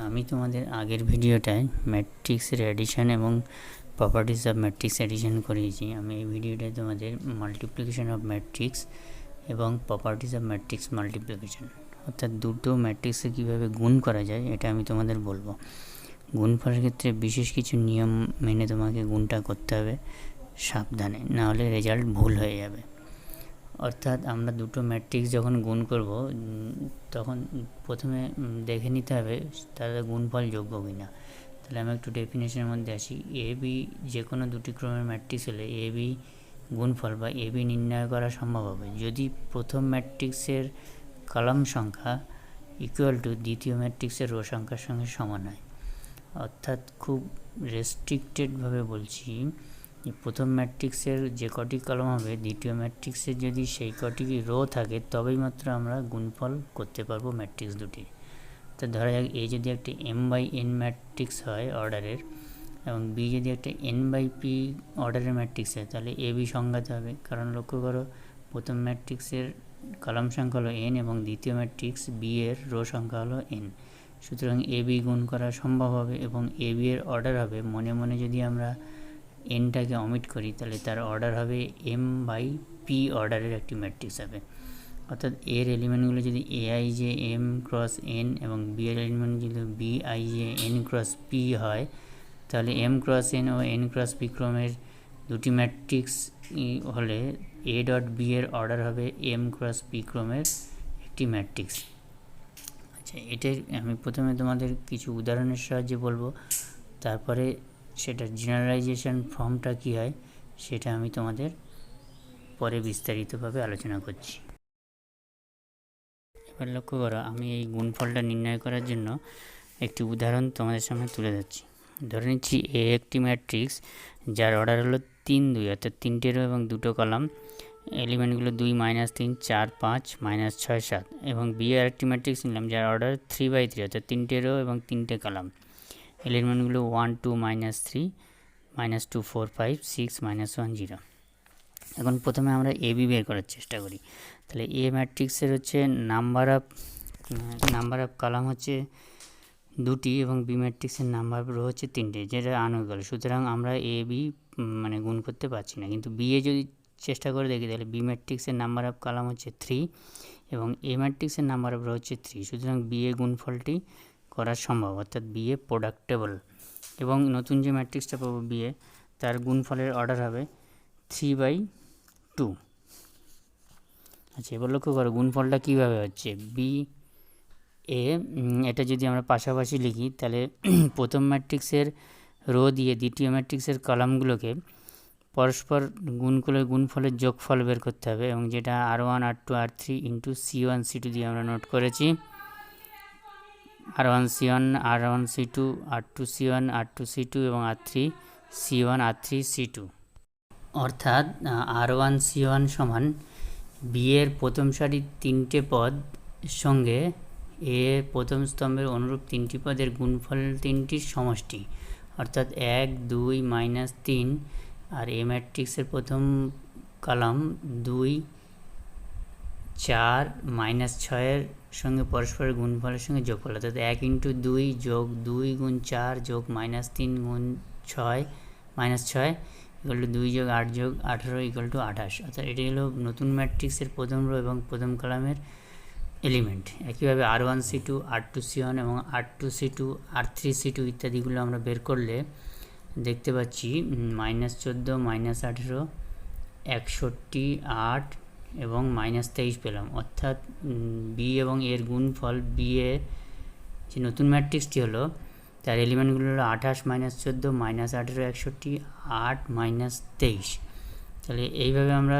আমি তোমাদের আগের ভিডিওটায় ম্যাট্রিক্সের অ্যাডিশন এবং প্রপার্টিজ অফ ম্যাট্রিক্স অ্যাডিশন করিয়েছি। আমি এই ভিডিওটায় তোমাদের মাল্টিপ্লিকেশন অফ ম্যাট্রিক্স এবং প্রপার্টিজ অফ ম্যাট্রিক্স মাল্টিপ্লিকেশন অর্থাৎ দুটো ম্যাট্রিক্সে কীভাবে গুণ করা যায় এটা আমি তোমাদের বলবো। গুণফলের ক্ষেত্রে বিশেষ কিছু নিয়ম মেনে তোমাকে গুণটা করতে হবে সাবধানে, নাহলে রেজাল্ট ভুল হয়ে যাবে। অর্থাৎ আমরা দুটো ম্যাট্রিক্স যখন গুণ করব তখন প্রথমে দেখে নিতে হবে তাদের গুণফল যোগ্য কিনা। তাহলে আমি একটু ডেফিনেশনের মধ্যে আসি। এ বি যে কোনো দুটি ক্রমের ম্যাট্রিক্স হলে এ বি গুণফল বা এ বি নির্ণয় করা সম্ভব হবে যদি প্রথম ম্যাট্রিক্সের কলাম সংখ্যা ইকুয়াল টু দ্বিতীয় ম্যাট্রিক্সের রো সংখ্যার সঙ্গে সমান হয়। অর্থাৎ খুব রেস্ট্রিক্টেডভাবে বলছি, প্রথম ম্যাট্রিক্সের যে কটি কলাম হবে দ্বিতীয় ম্যাট্রিক্সের যদি সেই কটি রো থাকে তবেই মাত্র আমরা গুণফল করতে পারবো ম্যাট্রিক্স দুটি। তো ধরা যাক এ যদি একটা m/n ম্যাট্রিক্স হয় অর্ডারের এবং বি যদি একটা n/p অর্ডারের ম্যাট্রিক্স হয়, তাহলে এ বি সংজ্ঞাতে হবে। কারণ লক্ষ্য করো, প্রথম ম্যাট্রিক্সের কলাম সংখ্যা হলো n এবং দ্বিতীয় ম্যাট্রিক্স বি এর রো সংখ্যা হলো n। সুতরাং এ বি গুণ করা সম্ভব হবে এবং এ বি এর অর্ডার হবে, মনে মনে যদি আমরা এনটাকে অমিট করি তাহলে তার অর্ডার হবে m/p অর্ডারের একটি ম্যাট্রিক্স হবে। অর্থাৎ এর এলিমেন্টগুলো যদি aij m ক্রস n এবং বি এর এলিমেন্ট যদি bij n ক্রস p হয়, তাহলে m ক্রস n ও n ক্রস p ক্রমের দুটি ম্যাট্রিক্স হলে a ডট বি এর অর্ডার হবে m ক্রস p ক্রমের একটি ম্যাট্রিক্স। আচ্ছা, এটার আমি প্রথমে তোমাদের কিছু উদাহরণের সাহায্যে বলবো, তারপরে সেটার জেনারেলাইজেশন ফর্মটা কী হয় সেটা আমি তোমাদের পরে বিস্তারিতভাবে আলোচনা করছি। এবার লক্ষ্য করো, আমি এই গুণফলটা নির্ণয় করার জন্য একটি উদাহরণ তোমাদের সামনে তুলে ধরছি। ধরে নিচ্ছি এ একটি ম্যাট্রিক্স যার অর্ডার হলো 3 2, অর্থাৎ 3টে রো এবং 2টো কলাম, এলিমেন্টগুলো 2 -3 4 5 -6 7 এবং বি আর একটি ম্যাট্রিক্স নিলাম যার অর্ডার 3/3, অর্থাৎ 3টে রো এবং 3টে কলাম, এলিমেন্টগুলো 1 2 -3 -2 4 5 6 -1 0। এখন প্রথমে আমরা এ বি বের করার চেষ্টা করি। তাহলে এ ম্যাট্রিক্সের হচ্ছে নাম্বার অফ কলাম হচ্ছে 2টি এবং বি ম্যাট্রিক্সের নাম্বার অফ রো হচ্ছে 3টে, যেটা আনইকুয়াল। সুতরাং আমরা এ বি গুণ করতে পারছি না। কিন্তু বি এ যদি চেষ্টা করে দেখি তাহলে বি ম্যাট্রিক্সের নাম্বার অফ কলাম হচ্ছে 3 এবং এ ম্যাট্রিক্সের নাম্বার অফ রো হচ্ছে 3। সুতরাং বি এ গুণফলটি করা সম্ভব, অর্থাৎ বি এ প্রোডাক্টেবল। এবং নতুন যে ম্যাট্রিক্সটা পাবো বি এ, তার গুণফলের অর্ডার হবে 3/2। আচ্ছা, এবার লক্ষ্য করো গুণফলটা কীভাবে হচ্ছে। বি এ এটা যদি আমরা পাশাপাশি লিখি তাহলে প্রথম ম্যাট্রিক্সের রো দিয়ে দ্বিতীয় ম্যাট্রিক্সের কলামগুলোকে পরস্পর গুণ করে গুণফলের যোগফল বের করতে হবে, এবং যেটা r1 r2 r3 into c1 c2 দিয়ে আমরা নোট করেছি। r1 c1 r1 c2 r2 c1 r2 c2 এবং r3 c1 r3 c2। অর্থাৎ r1 c1 সমান বি এর প্রথম সারির 3টে পদ সঙ্গে এ প্রথম স্তম্ভের অনুরূপ 3টি পদের গুণফল 3টির সমষ্টি, অর্থাৎ 1 2 -3 আর এ ম্যাট্রিক্সের প্রথম কলাম 2 4 -6 সঙ্গে পরস্পরের গুণফলের সঙ্গে যোগফল, অর্থাৎ 1 × 2 যোগ 2 × 4 যোগ -3 × 6 -6 ইকুয়াল টু 2 যোগ 8 যোগ 18 ইকুয়াল টু 28। অর্থাৎ এটি হলো নতুন ম্যাট্রিক্সের প্রথম রো এবং প্রথম কলামের এলিমেন্ট। একইভাবে r1 c2 r2 c1 এবং r2 c2 r3 c2 ইত্যাদিগুলো আমরা বের করলে দেখতে পাচ্ছি -14 -18 61 8 এবং -23 পেলাম। অর্থাৎ বি এবং এর গুণফল বি এ যে নতুন ম্যাট্রিক্সটি হলো তার এলিমেন্টগুলো হলো 28 -14 -18 61 8 -23। তাহলে এইভাবে আমরা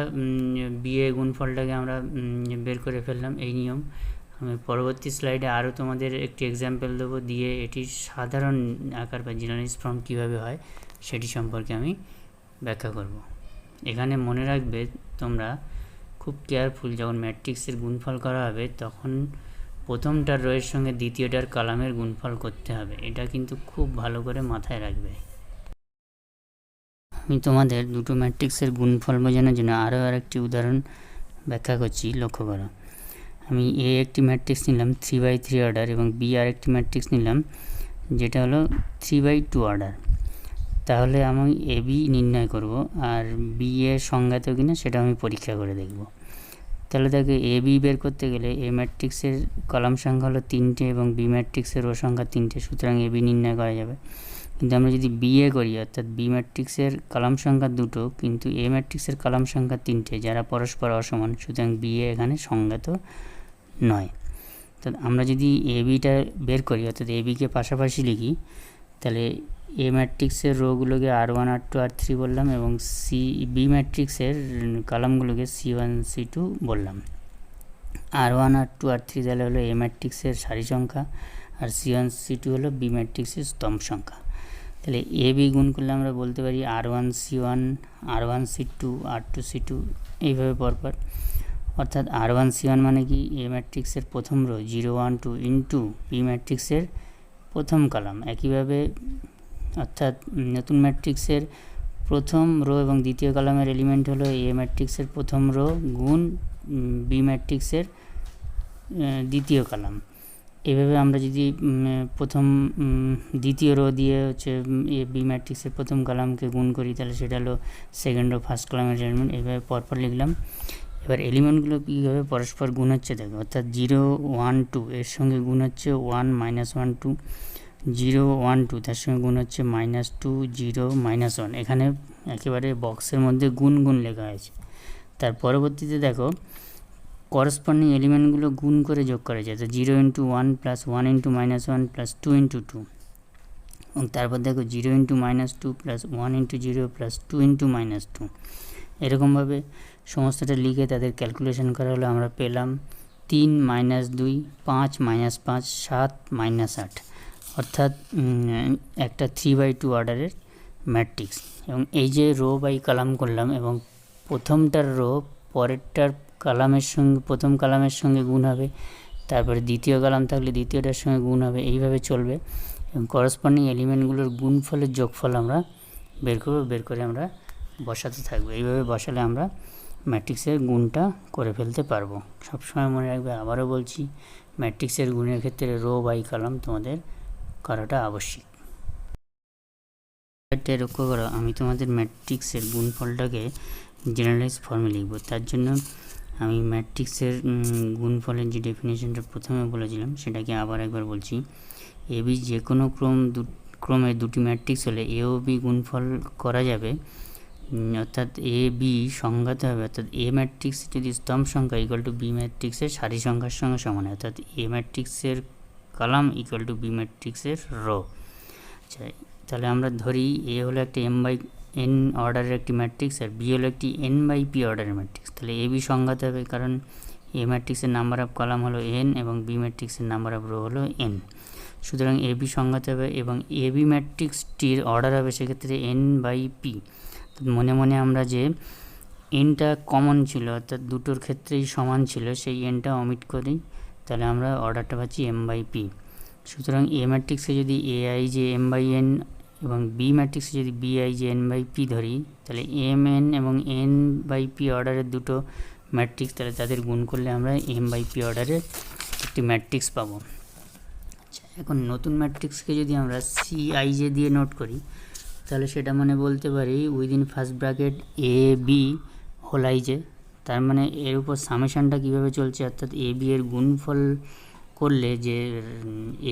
বি এ গুণফলটাকে আমরা বের করে ফেললাম। এই নিয়ম আমি পরবর্তী স্লাইডে আরও তোমাদের একটি এক্সাম্পল দেবো দিয়ে এটির সাধারণ আকার বা জেনারেলাইজ ফর্ম কীভাবে হয় সেটি সম্পর্কে আমি ব্যাখ্যা করব। এখানে মনে রাখবে তোমরা খুব কেয়ারফুল, যখন ম্যাট্রিক্সের গুণফল করা হবে তখন প্রথমটার রোয়ের সঙ্গে দ্বিতীয়টার কলামের গুণফল করতে হবে। এটা কিন্তু খুব ভালো করে মাথায় রাখবে। আমি তোমাদের দুটো ম্যাট্রিক্সের গুণফল বোঝানোর জন্য আরও আরেকটি উদাহরণ ব্যাখ্যা করছি, লক্ষ্য করো। আমি এ একটি ম্যাট্রিক্স নিলাম 3/3 অর্ডার এবং বি আর একটি ম্যাট্রিক্স নিলাম যেটা হলো 3/2 অর্ডার। তাহলে আমি এ বি নির্ণয় করব, আর বি এর সংজ্ঞাত কিনা সেটা আমি পরীক্ষা করে দেখব। তাহলে তাকে এ বি বের করতে গেলে এ ম্যাট্রিক্সের কলাম সংখ্যা হলো 3টে এবং বি ম্যাট্রিক্সের রো সংখ্যা 3টে, সুতরাং এ বি নির্ণয় করা যাবে। কিন্তু আমরা যদি বি এ করি, অর্থাৎ বি ম্যাট্রিক্সের কলাম সংখ্যা 2টো কিন্তু এ ম্যাট্রিক্সের কলাম সংখ্যা 3টে, যারা পরস্পর অসমান, সুতরাং বি এ এখানে সংজ্ঞাত নয়। তো আমরা যদি এ বিটা বের করি, অর্থাৎ এ বিকে পাশাপাশি লিখি, তাহলে এ ম্যাট্রিক্সের রোগুলোকে R1 R2 R3 বললাম এবং বি ম্যাট্রিক্সের কলামগুলোকে C1 C2 বললাম। R1 R2 R3 তাহলে হলো এ ম্যাট্রিক্সের সারি সংখ্যা, আর C1 C2 হলো বি ম্যাট্রিক্সের স্তম্ভ সংখ্যা। তাহলে এ বি গুণ করলে আমরা বলতে পারি R1 C1 R1 C2 R2 C2 এইভাবে পরপর। অর্থাৎ R1 C1 মানে কি, এ ম্যাট্রিক্সের প্রথম রো 0 1 2 ইন্টু বি ম্যাট্রিক্সের প্রথম কলাম। একইভাবে অর্থাৎ নতুন ম্যাট্রিক্সের প্রথম রো এবং দ্বিতীয় কলামের এলিমেন্ট হলো এ ম্যাট্রিক্সের প্রথম রো গুণ বি ম্যাট্রিক্সের দ্বিতীয় কলাম। এভাবে আমরা যদি প্রথম দ্বিতীয় রো দিয়ে হচ্ছে এ বি ম্যাট্রিক্সের প্রথম কলামকে গুণ করি, তাহলে সেটা হলো সেকেন্ড রো ফার্স্ট কলামের এলিমেন্ট। এইভাবে পরপর লিখলাম। এবার এলিমেন্টগুলো কীভাবে পরস্পর গুণ হচ্ছে দেখো, অর্থাৎ 0 1 2 এর সঙ্গে গুণ হচ্ছে 1 -1 2, 0 1 2 তার সঙ্গে গুণ হচ্ছে -2 0 -1। এখানে একেবারে বক্সের মধ্যে গুণ লেখা হয়েছে। তার পরবর্তীতে দেখো করসপন্ডিং এলিমেন্টগুলো গুণ করে যোগ করা যায়। তো 0 × 1 + 1 × -1 + 2 × 2, এবং তারপর দেখো 0 × -2 + 1 × 0 + 2 × -2। এরকমভাবে সমস্তটা লিখে তাদের ক্যালকুলেশন করা হলো। আমরা পেলাম 3 - 2 5 - 5 7 - 8, অর্থাৎ একটা 3/2 অর্ডারের ম্যাট্রিক্স। এবং এই যে রো বাই কলাম করলাম, এবং প্রথমটার রো পরেরটার কলামের সঙ্গে প্রথম কলামের সঙ্গে গুণ হবে, তারপরে দ্বিতীয় কলাম থাকলে দ্বিতীয়টার সঙ্গে গুণ হবে, এইভাবে চলবে। এবং করসপন্ডিং এলিমেন্টগুলোর গুণফলের যোগফল আমরা বের করব, বের করে আমরা বসাতে থাকবো। এইভাবে বসালে আমরা ম্যাট্রিক্সের গুণটা করে ফেলতে পারবো। সবসময় মনে রাখবে, আবারও বলছি, ম্যাট্রিক্সের গুণের ক্ষেত্রে রো বাই কলাম তোমাদের করাটা আবশ্যিক। এটা লক্ষ্য করো, আমি তোমাদের ম্যাট্রিক্সের গুণফলটাকে জেনারেলাইজ ফর্মে লিখব। তার জন্য আমি ম্যাট্রিক্সের গুণফলের যে ডেফিনেশনটা প্রথমে বলেছিলাম সেটাকে আবার একবার বলছি। এ বি যে কোনো ক্রমের দুটি ম্যাট্রিক্স হলে এ ও বি গুণফল করা যাবে, অর্থাৎ এ বি সংজ্ঞাত হবে। অর্থাৎ এ ম্যাট্রিক্স যদি স্তম্ভ সংখ্যা ইকুয়াল টু বি ম্যাট্রিক্সের সারি সংখ্যার সঙ্গে সমান হয়, অর্থাৎ এ ম্যাট্রিক্সের কলাম ইকুয়াল টু বি ম্যাট্রিক্সের রো। আচ্ছা, তাহলে আমরা ধরি এ হলো একটা m/n অর্ডারের একটি ম্যাট্রিক্স, আর বি হলো একটি n/p অর্ডারের ম্যাট্রিক্স। তাহলে এ বি সংজ্ঞাত হবে, কারণ এ ম্যাট্রিক্সের নাম্বার অফ কলাম হলো n এবং বি ম্যাট্রিক্সের নাম্বার অফ রো হলো n। সুতরাং এ বি সংজ্ঞাত হবে, এবং এ বি ম্যাট্রিক্সটির অর্ডার হবে সেক্ষেত্রে n/p। মনে মনে আমরা যে এনটা কমন ছিল, অর্থাৎ দুটোর ক্ষেত্রেই সমান ছিল, সেই এনটা অমিট করি, তাহলে আমরা অর্ডারটা পাচ্ছি m/p। সুতরাং এ ম্যাট্রিক্সে যদি ai যে m/n এবং বি ম্যাট্রিক্সে যদি bi যে n/p ধরি, তাহলে mn এবং n/p অর্ডারের দুটো ম্যাট্রিক্স, তাহলে তাদের গুণ করলে আমরা m/p অর্ডারের একটি ম্যাট্রিক্স পাবো। আচ্ছা, এখন নতুন ম্যাট্রিক্সকে যদি আমরা cij দিয়ে নোট করি, তাহলে সেটা মানে বলতে পারি উইদিন ফার্স্ট ব্র্যাকেট এ বি হোল ij। তার মানে এর উপর সামেশানটা কীভাবে চলছে, অর্থাৎ এ বি এর গুণফল করলে যে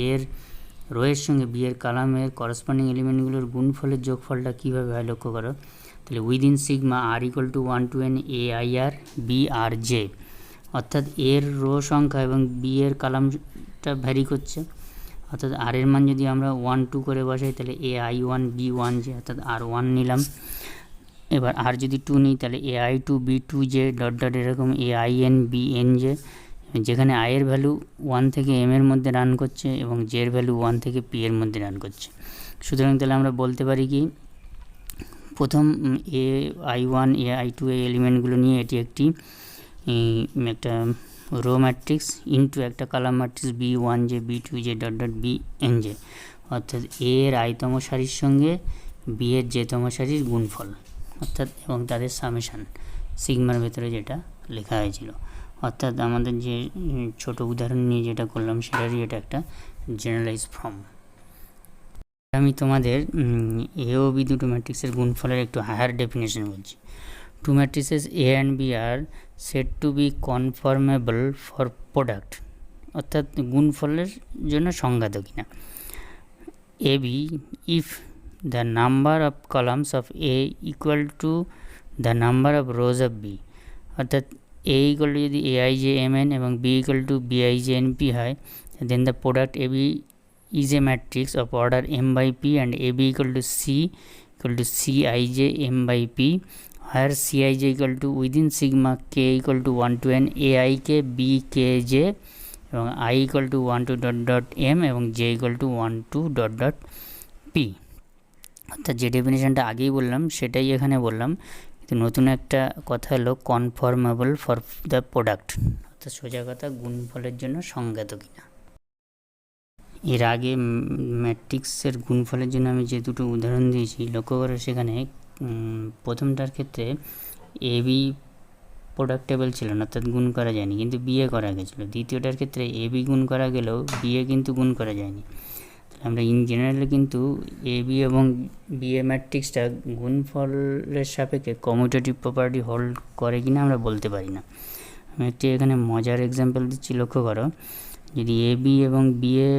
এর রোয়ের সঙ্গে বি এর কলামের করসপন্ডিং এলিমেন্টগুলোর গুণফলের যোগফলটা কীভাবে হয় লক্ষ্য করো। তাহলে within sigma r = 1 to n air brj, অর্থাৎ এর রো সংখ্যা এবং বি এর কলামটা ভ্যারি করছে। অর্থাৎ আর এর মান যদি আমরা 1 2 করে বসাই, তাহলে ai1 b1j, অর্থাৎ r1 নিলাম। এবার আর যদি 2 নিই, তাহলে ai2 b2j ডট ডট এরকম ain bnj, যেখানে i এর ভ্যালু 1 থেকে m এর মধ্যে রান করছে এবং j এর ভ্যালু 1 থেকে p এর মধ্যে রান করছে। সুতরাং তাহলে আমরা বলতে পারি কি, প্রথম ai1 ai2 এই এলিমেন্টগুলো নিয়ে এটি একটি একটা রো ম্যাট্রিক্স ইন্টু একটা column matrix b1j b2j dot dot bnj, অর্থাৎ এর i তম সারির সঙ্গে বি এর jতম সারির গুণফল, অর্থাৎ এবং তাদের সামেশান সিগমার ভেতরে যেটা লেখা হয়েছিল। অর্থাৎ আমাদের যে ছোট উদাহরণ নিয়ে যেটা করলাম সেটারই এটা একটা জেনারেলাইজ ফর্ম। আমি তোমাদের এ ও বি দুটো ম্যাট্রিক্সের গুণফলের একটু হায়ার ডেফিনেশন বলছি। Two matrices A and B are said to be conformable for product, অর্থাৎ গুণফলের জন্য সংজ্ঞাত কিনা। A B if the number of columns of A equal to the number of rows of B, অর্থাৎ A equal to যদি A I J M n এবং B equal to B I J N p হয়, then the product A B is a matrix of order m by p and ab equal to cij m by p, where cij equal to within sigma k equal to 1 to n ai k b k j এবং i equal to 1 to dot dot m এবং j equal to 1 to dot dot p। অর্থাৎ যে ডেফিনেশনটা আগেই বললাম সেটাই এখানে বললাম, কিন্তু নতুন একটা কথা হলো কনফর্মেবল ফর দ্য প্রোডাক্ট, অর্থাৎ সোজা কথা গুণফলের জন্য সংজ্ঞাত কিনা। এর আগে ম্যাট্রিক্সের গুণফলের জন্য আমি যে দুটো উদাহরণ দিয়েছি লক্ষ্য করে, সেখানে প্রথমটার ক্ষেত্রে এ বি প্রোডাক্টেবল ছিল না, অর্থাৎ গুণ করা যায়নি, কিন্তু বিএ করা গেছিলো। দ্বিতীয়টার ক্ষেত্রে এ বি গুণ করা গেলেও বিএ কিন্তু গুণ করা যায়নি। তাহলে আমরা ইন জেনারেলি কিন্তু এ বি এবং বিএ ম্যাট্রিক্সটা গুণফলের সাপেক্ষে কমিউটেটিভ প্রপার্টি হোল্ড করে কিনা আমরা বলতে পারি না। আমি একটি এখানে মজার এক্সাম্পল দিচ্ছি, লক্ষ্য করো। যদি এ বি এবং B A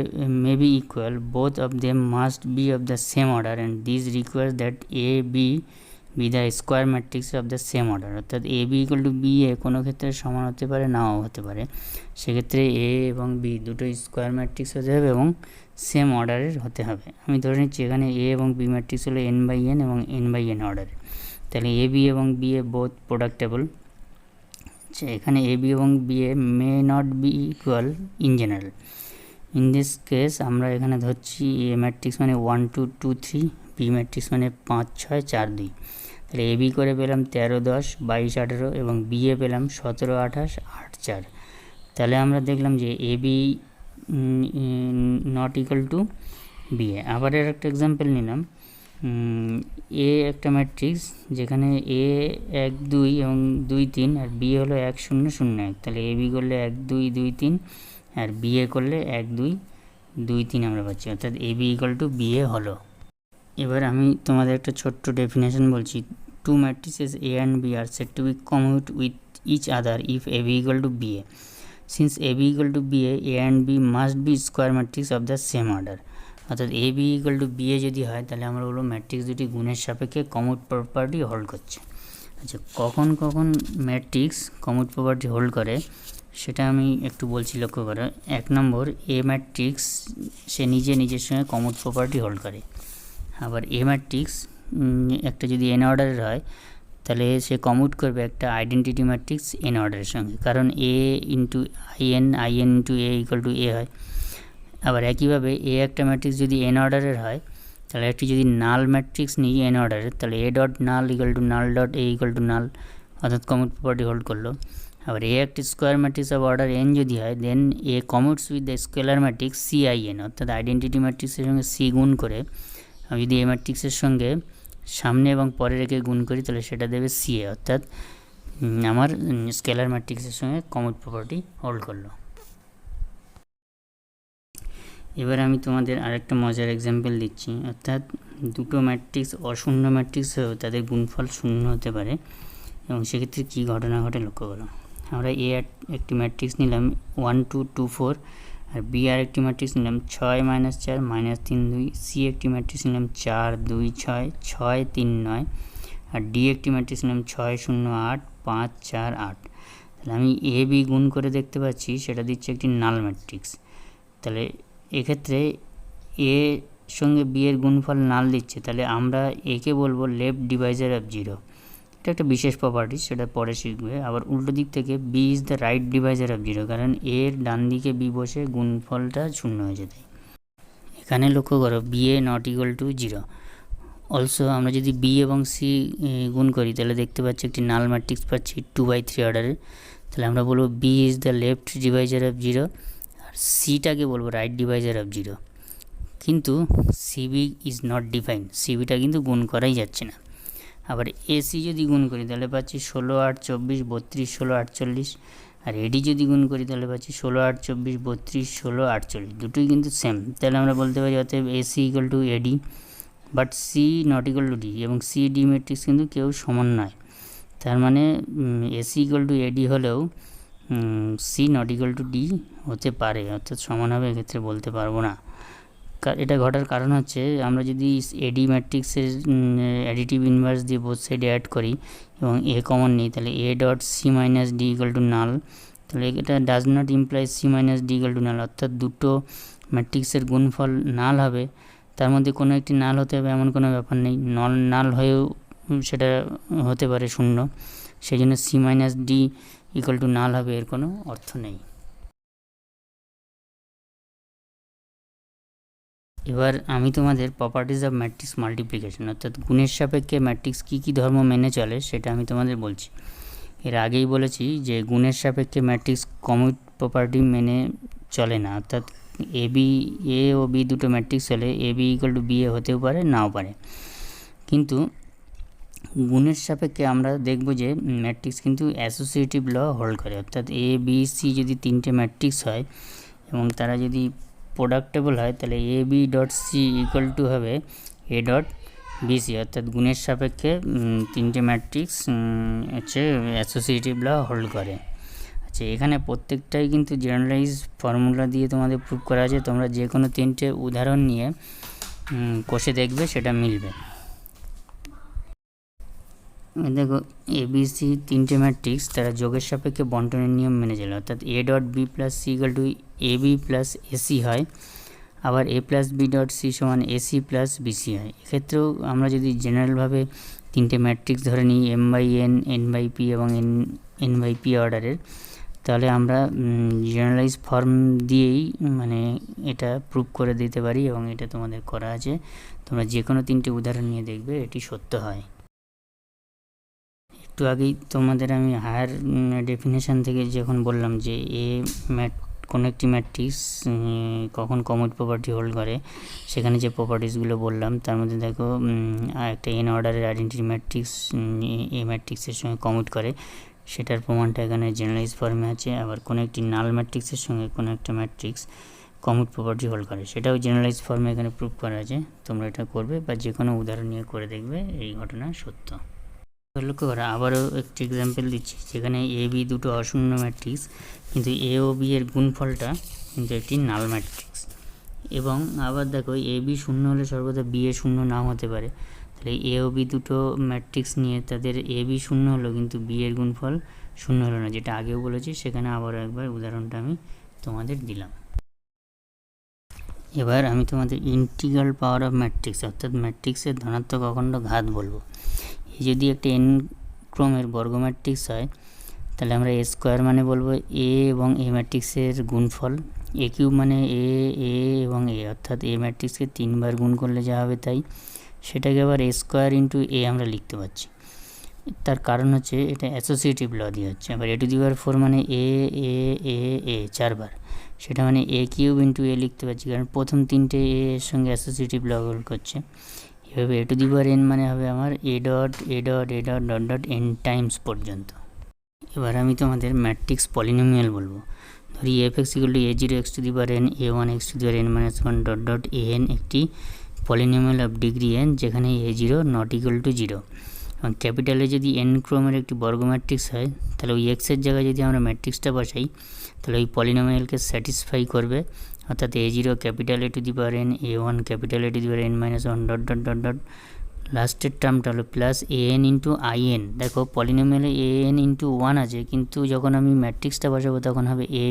may be equal, both of them must be of the same order and this requires that A B be the square matrix of the same order, অর্থাৎ A B equal to B A কোনো ক্ষেত্রে সমান হতে পারে, নাও হতে পারে। সেক্ষেত্রে এ এবং বি দুটো স্কোয়ার ম্যাট্রিক্স হতে হবে এবং সেম অর্ডারের হতে হবে। আমি ধরে নিচ্ছি এখানে এ এবং বি ম্যাট্রিক্স হলো এন বাই এন এবং এন বাই এন অর্ডারে, তাহলে এ বি এবং বি এ বোথ প্রোডাক্টেবল। এখানে এ বি এবং B A may not be equal in general. In this case আমরা এখানে ধরছি এ ম্যাট্রিক্স মানে 1 2 2 3, বি ম্যাট্রিক্স মানে 5 6 4 2। তাহলে এ বি করে পেলাম 13 10 22 18 এবং বি এ পেলাম 17 28 8 4। তাহলে আমরা দেখলাম যে A B not equal to B A. আবার এর একটা এক্সাম্পল নিলাম, এ একটা ম্যাট্রিক্স যেখানে এ 1 2 এবং 2 3 আর বি হলো 1 0 0 1, তাহলে এ বি করলে 1 2 2 3 আর বি এ করলে 1 2 2 3 আমরা পাচ্ছি, অর্থাৎ A B equal to B A হলো। এবার আমি তোমাদের একটা ছোট্ট ডেফিনেশন বলছি। Two matrices A and B are said to be commute with each other if A B equal to B A. Since A B equal to B A and B must be square matrix of the same order, অর্থাৎ A B equal to B A যদি হয় তাহলে আমরা বলবো matrix দুটি গুণের সাপেক্ষে commute property hold করছে। আচ্ছা, কখন কখন ম্যাট্রিক্স কমিউট প্রপার্টি হোল্ড করে সেটা আমি একটু বলছি, লক্ষ্য করো। 1 নম্বর, এ ম্যাট্রিক্স সে নিজের সঙ্গে কমিউট প্রপার্টি হোল্ড করে। আবার এ ম্যাট্রিক্স একটা যদি এন অর্ডারের হয় তাহলে সে কমিউট করবে একটা আইডেন্টিটি ম্যাট্রিক্স এন অর্ডারের সঙ্গে, কারণ A into I n into A equal to A হয়। আবার একইভাবে এ একটা ম্যাট্রিক্স যদি এন অর্ডারের হয় তাহলে একটি যদি নাল ম্যাট্রিক্স নিই এন অর্ডারের, তাহলে A dot null equal to null dot A equal to null, অর্থাৎ কমিউট প্রপার্টি হোল্ড করলো। আবার এ একটি square matrix of order N যদি হয়, then A commutes with the scalar matrix C I N, অর্থাৎ identity ম্যাট্রিক্সের সঙ্গে C গুণ করে আমি যদি এ ম্যাট্রিক্সের সঙ্গে সামনে এবং পরে রেখে গুণ করি তাহলে সেটা দেবে সি এ, অর্থাৎ আমার স্কেলার ম্যাট্রিক্সের সঙ্গে কমিউট প্রপার্টি হোল্ড করলো। এবার আমি তোমাদের আরেকটা মজার এক্সাম্পল দিচ্ছি, অর্থাৎ দুটো ম্যাট্রিক্স অশূন্য ম্যাট্রিক্স হয়েও তাদের গুণফল শূন্য হতে পারে, এবং সেক্ষেত্রে কী ঘটনা ঘটে লক্ষ্য করো। আমরা এ একটি ম্যাট্রিক্স নিলাম 1 2 2 4, আর বি আর একটি ম্যাট্রিক্স নিলাম 6 -4 -3 2, সি একটি ম্যাট্রিক্স নিলাম 4 2 6 6 3 9, আর ডি একটি ম্যাট্রিক্স নিলাম 6 0 8 5 4 8। তাহলে আমি এ বি গুণ করে দেখতে পাচ্ছি সেটা দিচ্ছে একটি নাল ম্যাট্রিক্স। তাহলে এক্ষেত্রে এ সঙ্গে বি এর গুণফল নাল দিচ্ছে, তাহলে আমরা একে বলবো লেফট ডিভাইজার অফ জিরো। এটা একটা বিশেষ প্রপার্টি, সেটা পরে শিখবে। আবার উল্টো দিক থেকে B is the right divisor of zero, কারণ এর ডান দিকে বি বসে গুণফলটা শূন্য হয়ে যেতে। এখানে লক্ষ্য করো B A not equal to zero. Also আমরা যদি বি এবং সি গুণ করি তাহলে দেখতে পাচ্ছি একটি নাল ম্যাট্রিক্স পাচ্ছি 2/3 অর্ডারের। তাহলে আমরা বলবো B is the left divisor of zero, আর সিটাকে বলবো রাইট ডিভাইজার অফ জিরো। কিন্তু সিবি ইজ নট ডিফাইন্ড, সিবিটা কিন্তু গুণ করাই যাচ্ছে না। আবার এসি যদি গুণ করি তাহলে পাচ্ছি 16 8 24 32 16 48, আর এডি যদি গুণ করি তাহলে পাচ্ছি 16 8 24 32 16 48, দুটোই কিন্তু সেম। তাহলে আমরা বলতে পারি অতএব AC equal to AD, but C not equal to D, এবং সি ডি ম্যাট্রিক্স কিন্তু কেউ সমান নয়। তার মানে এসি ইকুয়াল টু এডি হলেও C not equal to D হতে পারে, অর্থাৎ সমান হবে, এক্ষেত্রে বলতে পারবো না। এটা ঘটার কারণ হচ্ছে আমরা যদি এডি ম্যাট্রিক্সের অ্যাডিটিভ ইনভার্স দিয়ে বোথ সাইডে অ্যাড করি এবং এ কমন নিই, তাহলে A dot C minus D equal to null. তাহলে এটা does not imply C minus D equal to null, অর্থাৎ দুটো ম্যাট্রিক্সের গুণফল নাল হবে, তার মধ্যে কোনো একটি নাল হতে হবে এমন কোনো ব্যাপার নেই, নাল হয়েও সেটা হতে পারে শূন্য, সেই জন্য C minus D equal to null হবে, এর কোনো অর্থ নেই। এবার আমি তোমাদের প্রপার্টিজ অফ ম্যাট্রিক্স মাল্টিপ্লিকেশন, অর্থাৎ গুণের সাপেক্ষে ম্যাট্রিক্স কী কী ধর্ম মেনে চলে সেটা আমি তোমাদের বলছি। এর আগেই বলেছি যে গুণের সাপেক্ষে ম্যাট্রিক্স কমিউট প্রপার্টি মেনে চলে না, অর্থাৎ এ ও বি দুটো ম্যাট্রিক্স হলে এ বি ইকুয়াল টু বি এ হতেও পারে, নাও পারে। কিন্তু গুণের সাপেক্ষে আমরা দেখব যে ম্যাট্রিক্স কিন্তু অ্যাসোসিয়েটিভ ল হোল্ড করে, অর্থাৎ এ বি সি যদি তিনটে ম্যাট্রিক্স হয় এবং তারা যদি প্রোডাক্টেবল হয়, তাহলে A B dot C equal to হবে এ ডট বিসি, অর্থাৎ গুণের সাপেক্ষে তিনটে ম্যাট্রিক্স হচ্ছে অ্যাসোসিয়েটিভ ল হোল্ড করে। আচ্ছা, এখানে প্রত্যেকটাই কিন্তু জেনারেলাইজ ফর্মুলা দিয়ে তোমাদের প্রুভ করা আছে, তোমরা যে কোনো তিনটে উদাহরণ নিয়ে কষে দেখবে সেটা মিলবে। দেখো এবিসি তিনটে ম্যাট্রিক্স তারা যোগের সাপেক্ষে বন্টনের নিয়ম মেনে চলে, অর্থাৎ A dot B plus C equal to A B plus AC হয়, আবার A plus B dot C সমান এসি প্লাস বিসি হয়। এক্ষেত্রেও আমরা যদি জেনারেলভাবে তিনটে ম্যাট্রিক্স ধরে নিই M by N, N by P এবং এন বাই পি অর্ডারের, তাহলে আমরা জেনারেলাইজ ফর্ম দিয়েই মানে এটা প্রুভ করে দিতে পারি, এবং এটা তোমাদের করা আছে, তোমরা যে কোনো তিনটে উদাহরণ নিয়ে দেখবে এটি সত্য হয়। একটু আগেই তোমাদের আমি হায়ার ডেফিনেশান থেকে যখন বললাম যে কোনো একটি ম্যাট্রিক্স কখন কমিউট প্রপার্টি হোল্ড করে, সেখানে যে প্রপার্টিসগুলো বললাম তার মধ্যে দেখো একটা এন অর্ডারের আইডেন্টিটি ম্যাট্রিক্স এ ম্যাট্রিক্সের সঙ্গে কমিউট করে, সেটার প্রমাণটা এখানে জেনারেলাইজ ফর্মে আছে। আবার কোনো একটি নাল ম্যাট্রিক্সের সঙ্গে কোনো একটা ম্যাট্রিক্স কমিউট প্রপার্টি হোল্ড করে, সেটাও জেনারেলাইজ ফর্মে এখানে প্রুভ করা আছে। তোমরা এটা করবে বা যে কোনো উদাহরণ নিয়ে করে দেখবে এই ঘটনা সত্য। লক্ষ্য করা, আবারও একটি এক্সাম্পল দিচ্ছি, যেখানে এ বি দুটো অশূন্য ম্যাট্রিক্স, কিন্তু এ ও বি এর গুণফলটা কিন্তু একটি নাল ম্যাট্রিক্স। এবং আবার দেখো এ বি শূন্য হলে সর্বদা বি এ শূন্য নাও হতে পারে, তাহলে এ ও বি দুটো ম্যাট্রিক্স নিয়ে তাদের এ বি শূন্য হলো কিন্তু বি এর গুণফল শূন্য হলো না, যেটা আগেও বলেছি, সেখানে আবারও একবার উদাহরণটা আমি তোমাদের দিলাম। এবার আমি তোমাদের ইন্টিগ্রাল পাওয়ার অফ ম্যাট্রিক্স, অর্থাৎ ম্যাট্রিক্সের ধনাত্মক অখণ্ড ঘাত বলবো। যদি একটা এন ক্রমের বর্গ ম্যাট্রিক্স হয়, তাহলে আমরা এ স্কোয়ার মানে বলবো এ এবং এ ম্যাট্রিক্সের গুণফল, এ কিউব মানে এ এবং এ, অর্থাৎ এ ম্যাট্রিক্সকে 3 বার গুণ করলে যা হবে তাই, সেটাকে আবার এ স্কোয়ার ইন্টু এ আমরা লিখতে পারছি। তার কারণ হচ্ছে এটা অ্যাসোসিয়েটিভ ল দিয়ে হচ্ছে। আবার এ টু দি পাওয়ার 4 মানে এ এ এ এ 4 বার, সেটা মানে এ কিউব ইন্টু এ লিখতে পারছি, কারণ প্রথম তিনটে এর সঙ্গে অ্যাসোসিয়েটিভ ল করছে। এভাবে এ টু দি পাওয়ার এন মানে হবে আমার A dot A dot A dot dot dot N times পর্যন্ত। এবার আমি তোমাদের ম্যাট্রিক্স পলিনোমিয়াল বলবো। ধরি F X equal to A zero X to the power N, A one X to the power N minus one dot dot A N একটি polynomial of degree N, যেখানে A zero not equal to zero. এবং ক্যাপিটালে যদি N ক্রমের একটি বর্গ matrix হয়, তাহলে ওই এক্সের জায়গায় যদি আমরা ম্যাট্রিক্সটা বসাই, তাহলে ওই পলিনোমিয়ালকে স্যাটিসফাই করবে, অর্থাৎ A zero capital A to the power N, A one capital A to the power N minus one dot dot dot dot, লাস্টের টার্মটা হলো plus A N into I N. দেখো পলিনোমিয়ালে এ এন ইন্টু ওয়ান আছে, কিন্তু যখন আমি ম্যাট্রিক্সটা বসাবো তখন হবে A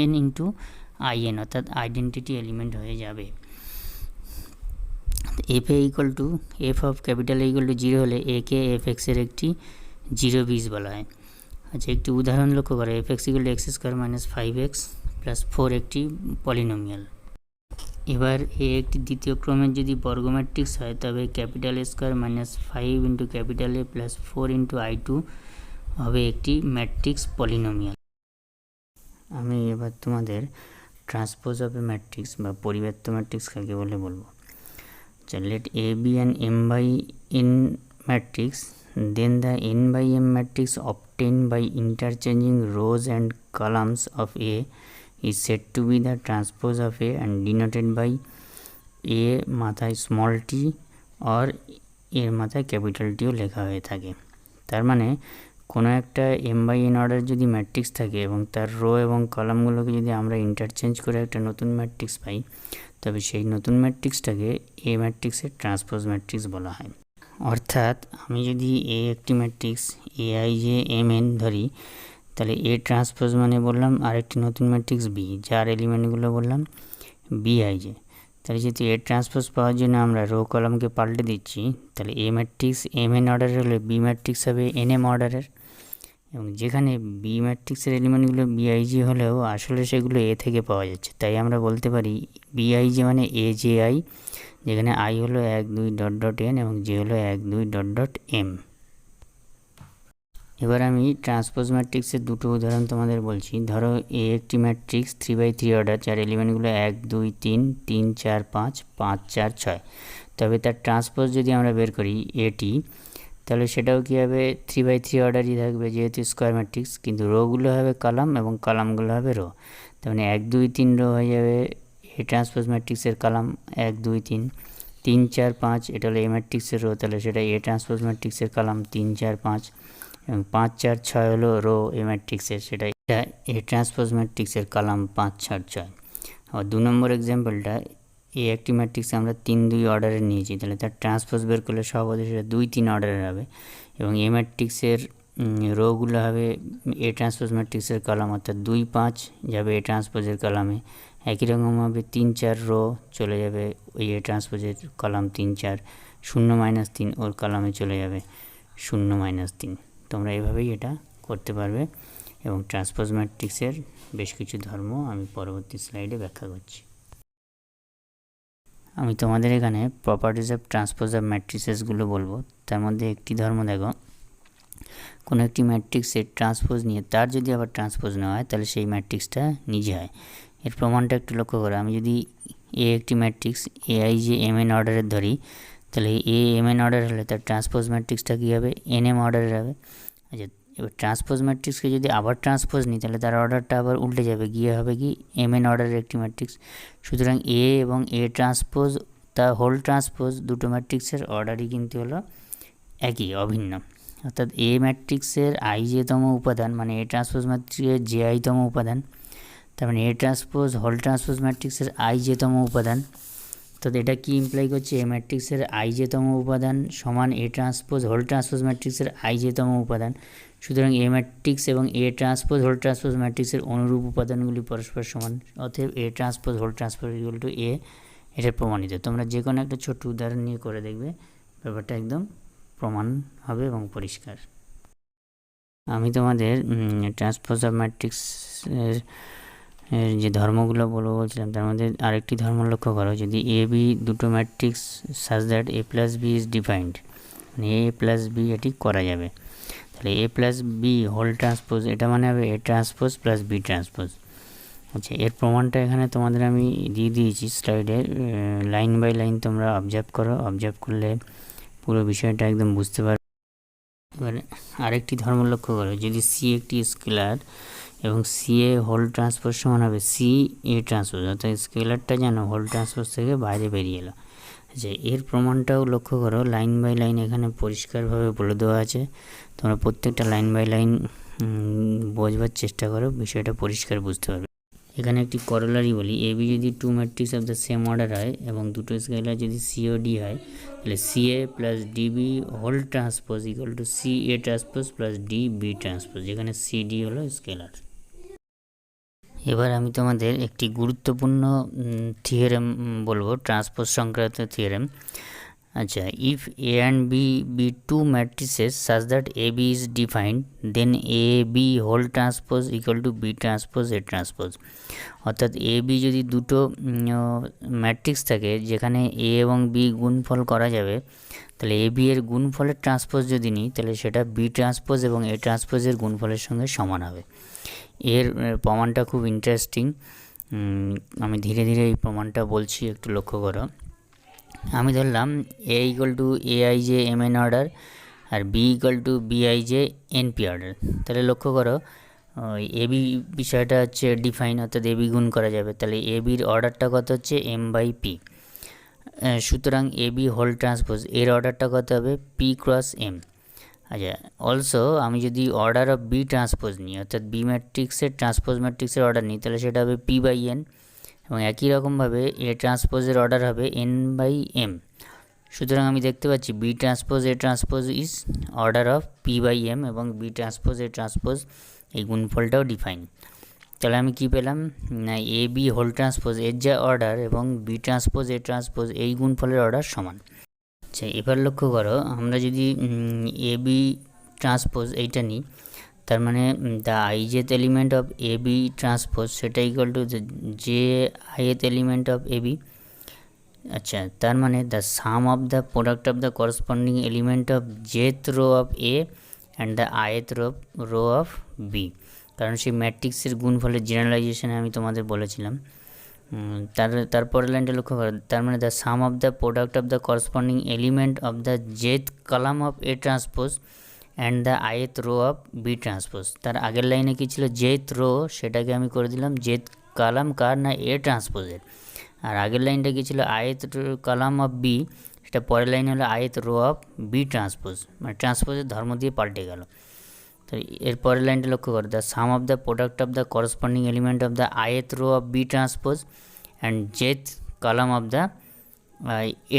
N into I N, অর্থাৎ আইডেন্টিটি এলিমেন্ট হয়ে যাবে। F A equal to F of capital A equal to zero হলে এ কে এফ এক্সের একটি জিরো বীজ বলা হয়। আচ্ছা, একটি উদাহরণ লক্ষ্য করা, F X equal two x square minus 5x plus 4 একটি পলিনোমিয়াল। এবার এ একটি দ্বিতীয় ক্রমের যদি বর্গ ম্যাট্রিক্স হয়, তবে capital A square minus 5 into capital A plus 4 into I2 হবে একটি ম্যাট্রিক্স পলিনোমিয়াল। আমি এবার তোমাদের ট্রান্সপোজ অফ এ ম্যাট্রিক্স বা পরিব্যাপ্ত ম্যাট্রিক্স কাকে বলে বলবো। let A be an m by n matrix, then the n by m matrix obtained by interchanging rows and columns of A is said to be the transpose of A and denoted by A মাথায় small tea or এর মাথায় capital টিও লেখা হয়ে থাকে। তার মানে কোনো একটা m/n অর্ডার যদি ম্যাট্রিক্স থাকে এবং তার রো এবং কলামগুলোকে যদি আমরা ইন্টারচেঞ্জ করে একটা নতুন ম্যাট্রিক্স পাই, তবে সেই নতুন ম্যাট্রিক্সটাকে এ ম্যাট্রিক্সের ট্রান্সপোজ ম্যাট্রিক্স বলা হয়। অর্থাৎ আমি যদি এ একটি ম্যাট্রিক্স aij/mn ধরি, তাহলে এ ট্রান্সপোজ মানে বললাম আরেকটি নতুন ম্যাট্রিক্স বি, যার এলিমেন্টগুলো বললাম bij। তাহলে যেহেতু এ ট্রান্সপোজ পাওয়ার জন্য আমরা রো কলামকে পাল্টে দিচ্ছি, তাহলে এ ম্যাট্রিক্স mn অর্ডারের হলে বি ম্যাট্রিক্স হবে nm অর্ডারের, এবং যেখানে বি ম্যাট্রিক্সের এলিমেন্টগুলো bij হলেও আসলে সেগুলো এ থেকে পাওয়া যাচ্ছে, তাই আমরা বলতে পারি bij মানে aji, যেখানে i হলো 1 2 ডট ডট n এবং j হলো 1 2 ডট ডট m। এবার আমি ট্রান্সপোজ ম্যাট্রিক্সের দুটো উদাহরণ তোমাদের বলছি। ধরো এ একটি ম্যাট্রিক্স 3/3 অর্ডার, যার এলিমেন্টগুলো 1 2 3 3 4 5 5 4 6। তবে তার ট্রান্সপোজ যদি আমরা বের করি এটি, তাহলে সেটাও কী হবে 3/3 অর্ডারই থাকবে, যেহেতু স্কোয়ার ম্যাট্রিক্স, কিন্তু রোগুলো হবে কলাম এবং কলামগুলো হবে রো। তার মানে 1 2 3 রো হয়ে যাবে এ ট্রান্সপোজ ম্যাট্রিক্সের কলাম 1 2 3 3 4 5, এটা হলো এ ম্যাট্রিক্সের রো, তাহলে সেটা এ ট্রান্সপোজ ম্যাট্রিক্সের কলাম 3 4 5, এবং 5 4 6 হলো রো এ ম্যাট্রিক্সের, সেটা এটা এ ট্রান্সপোজ ম্যাট্রিক্সের কলাম 5 4 6। আবার 2 নম্বর এক্সাম্পলটা, এ একটি ম্যাট্রিক্স আমরা 3 2 অর্ডারে নিয়েছি, তাহলে তার ট্রান্সপোজ বের করলে সহজে সেটা 2 3 অর্ডারের হবে, এবং এ ম্যাট্রিক্সের রোগুলো হবে এ ট্রান্সপোজ ম্যাট্রিক্সের কলাম, অর্থাৎ 2 5 যাবে এ ট্রান্সপোজের কলামে। একই রকমভাবে 3 4 রো চলে যাবে ওই এ ট্রান্সপোজের কলাম 3 4, 0 3 ওর কলামে চলে যাবে 0 3। তোমরা এভাবেই এটা করতে পারবে, এবং ট্রান্সপোজ ম্যাট্রিক্সের বেশ কিছু ধর্ম আমি পরবর্তী স্লাইডে ব্যাখ্যা করছি। আমি তোমাদের এখানে প্রপার্টিজ অফ ট্রান্সপোজ অফ ম্যাট্রিসেসগুলো বলবো। তার মধ্যে একটি ধর্ম দেখো, কোনো একটি ম্যাট্রিক্সের ট্রান্সপোজ নিয়ে তার যদি আবার ট্রান্সপোজ নেওয়া হয়, তাহলে সেই ম্যাট্রিক্সটা নিজে হয়। এর প্রমাণটা একটু লক্ষ্য করো। আমি যদি এ একটি ম্যাট্রিক্স aij/mn অর্ডারের ধরি, তাহলে mn অর্ডার হলে তার ট্রান্সপোজ ম্যাট্রিক্সটা কী হবে nm অর্ডারের হবে। আচ্ছা, এবার ট্রান্সপোজ ম্যাট্রিক্সকে যদি আবার ট্রান্সপোজ নিই, তাহলে তার অর্ডারটা আবার উল্টে যাবে, গিয়ে হবে কি mn অর্ডারের একটি ম্যাট্রিক্স। সুতরাং এ এবং এ ট্রান্সপোজ তা হোল ট্রান্সপোজ দুটো ম্যাট্রিক্সের অর্ডারই কিন্তু হলো একই, অভিন্ন। অর্থাৎ এ ম্যাট্রিক্সের ij-তম উপাদান মানে এ ট্রান্সপোজ ম্যাট্রিক্সের ji-তম উপাদান, তার মানে এ ট্রান্সপোজ হোল ট্রান্সপোজ ম্যাট্রিক্সের ij-তম উপাদান। তো এটা কি ইমপ্লাই করছে, এ ম্যাট্রিক্সের ij-তম উপাদান সমান এ ট্রান্সপোজ হোল ট্রান্সপোজ ম্যাট্রিক্সের ij-তম উপাদান। সুতরাং এ ম্যাট্রিক্স এবং এ ট্রান্সপোজ হোল ট্রান্সপোজ ম্যাট্রিক্সের অনুরূপ উপাদানগুলি পরস্পর সমান, অতএব A transpose whole transpose equal to A, এটা প্রমাণিত। তোমরা যে কোনো একটা ছোট্ট উদাহরণ নিয়ে করে দেখবে, ব্যাপারটা একদম প্রমাণ হবে এবং পরিষ্কার। আমি তোমাদের ট্রান্সপোজ অফ ম্যাট্রিক্সের যে ধর্মগুলো বলছিলাম, তার মধ্যে আরেকটি ধর্ম লক্ষ্য করো। যদি এ বি দুটো matrix such that a plus B is defined, মানে এ প্লাস বি এটি করা যাবে, তাহলে A plus B whole transpose এটা মানে হবে A transpose plus B transpose. আচ্ছা, এর প্রমাণটা এখানে তোমাদের আমি দিয়ে দিয়েছি স্লাইডে, লাইন বাই লাইন তোমরা অবজার্ভ করো, অবজার্ভ করলে পুরো বিষয়টা একদম বুঝতে পারবে। এবারে আরেকটি ধর্ম লক্ষ্য করো, যদি সি একটি স্কেলার এবং সি এ হোল ট্রান্সপোজ সমান হবে সি এ ট্রান্সপোজ, অর্থাৎ স্কেলারটা যেন হোল ট্রান্সপোজ থেকে বাইরে বেরিয়ে এলো। আচ্ছা, এর প্রমাণটাও লক্ষ্য করো, লাইন বাই লাইন এখানে পরিষ্কারভাবে বলে দেওয়া আছে। তোমরা প্রত্যেকটা লাইন বাই লাইন বোঝবার চেষ্টা করো, বিষয়টা পরিষ্কার বুঝতে পারবে। এখানে একটি করলারি বলি, এ বি যদি two matrix of the same order হয় এবং দুটো স্কেলার যদি সি ও ডি হয়, তাহলে C A plus D B whole transpose equal to C A transpose plus D B transpose, যেখানে সি ডি হলো স্কেলার। এবার আমি তোমাদের একটি গুরুত্বপূর্ণ থিওরেম বলবো, ট্রান্সপোজ সংক্রান্ত থিওরেম। আচ্ছা, if A and B be two matrices such that A B is defined, then A B whole transpose equal to B transpose A transpose. অর্থাৎ এ বি যদি দুটো ম্যাট্রিক্স থাকে যেখানে এ এবং বি গুণফল করা যাবে, তাহলে এ বি এর গুণফলের ট্রান্সপোজ যদি নিই, তাহলে সেটা বি ট্রান্সপোজ এবং এ ট্রান্সপোজের গুণফলের সঙ্গে সমান হবে। এর প্রমাণটা খুব ইন্টারেস্টিং, আমি ধীরে ধীরে এই প্রমাণটা বলছি, একটু লক্ষ্য করো। আমি ধরলাম A equal to A I J M N order আর B equal to B I J N P order. তাহলে লক্ষ্য করো, এ বি বিষয়টা হচ্ছে ডিফাইন, অর্থাৎ এ বি গুণ করা যাবে, তাহলে এ বির অর্ডারটা কত হচ্ছে এম বাই পি। সুতরাং এ বি হোল ট্রান্সপোজ এর অর্ডারটা কত হবে পি ক্রস এম। আচ্ছা, অলসো আমি যদি অর্ডার অফ বি ট্রান্সপোজ নিই, অর্থাৎ বি ম্যাট্রিক্সের ট্রান্সপোজ ম্যাট্রিক্সের অর্ডার নিই, তাহলে সেটা হবে পি বাই এন, এবং একই রকমভাবে এ ট্রান্সপোজের অর্ডার হবে এন বাই এম। সুতরাং আমি দেখতে পাচ্ছি B transpose A transpose is order of P by M, এবং বি ট্রান্সপোজ এ ট্রান্সপোজ এই গুণফলটাও ডিফাইন। তাহলে আমি কি পেলাম না, এ বি হোল ট্রান্সপোজ এর যা অর্ডার এবং বি ট্রান্সপোজ এ ট্রান্সপোজ এই গুণফলের অর্ডার সমান। আচ্ছা, এবার লক্ষ্য করো, আমরা যদি এ বি ট্রান্সপোজ এইটা নিই, তার মানে the ijth element of A B transpose সেটা ইকুয়াল টু যে ith element of A B. আচ্ছা, তার মানে the sum of the product of the corresponding element of jth row of A and the ith row of B, কারণ সেই ম্যাট্রিক্সের গুণফলের জেনারেলাইজেশনে আমি তোমাদের বলেছিলাম। তারপরের লাইনটা লক্ষ্য করো, তার মানে the sum of the product of the corresponding element of the jth column of A transpose and the ith row of B transpose. তার আগের লাইনে কী ছিল, জেথ রো, সেটাকে আমি করে দিলাম জেথ কলাম কার না এ ট্রান্সপোজের। আর আগের লাইনটা কী ছিল, আইথ কলাম অফ বি, সেটা পরের লাইন হলো আইথ রো অফ বি ট্রান্সপোজ, মানে ট্রান্সপোজের ধর্ম দিয়ে পাল্টে গেল। তো এর পরের লাইনটা লক্ষ্য করো, the sum of the product of the corresponding element of the ith row of B transpose and jth column of the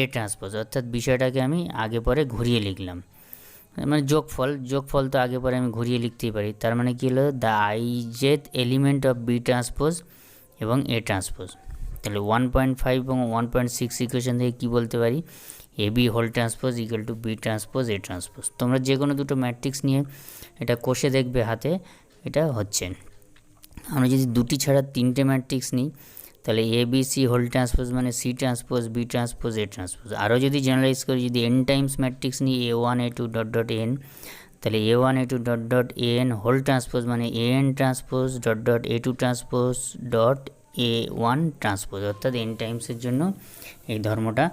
A transpose, অর্থাৎ বিষয়টাকে আমি আগে পরে ঘুরিয়ে লিখলাম, মানে যোগফল তো আগে পরে আমি ঘুরিয়ে লিখতেই পারি। তার মানে কী হলো, the ijth element of B transpose এবং এ ট্রান্সপোজ। তাহলে 1.5 এবং 1.6 ইকুয়েশন থেকে কী বলতে পারি, A B whole transpose equal to B transpose A transpose. তোমরা যে কোনো দুটো ম্যাট্রিক্স নিয়ে এটা কষে দেখবে হাতে, এটা হচ্ছে। আমরা যদি দুটি ছাড়া তিনটে ম্যাট্রিক্স নিই, তাহলে A B C whole transpose মানে C transpose B transpose A transpose. আরও যদি জেনারেলাইজ করি, যদি এন টাইমস ম্যাট্রিক্স নিই, A one A two dot dot N, তাহলে A one A two dot dot A N whole transpose মানে A N transpose dot dot A two transpose dot A one transpose, অর্থাৎ N টাইমসের জন্য এই ধর্মটা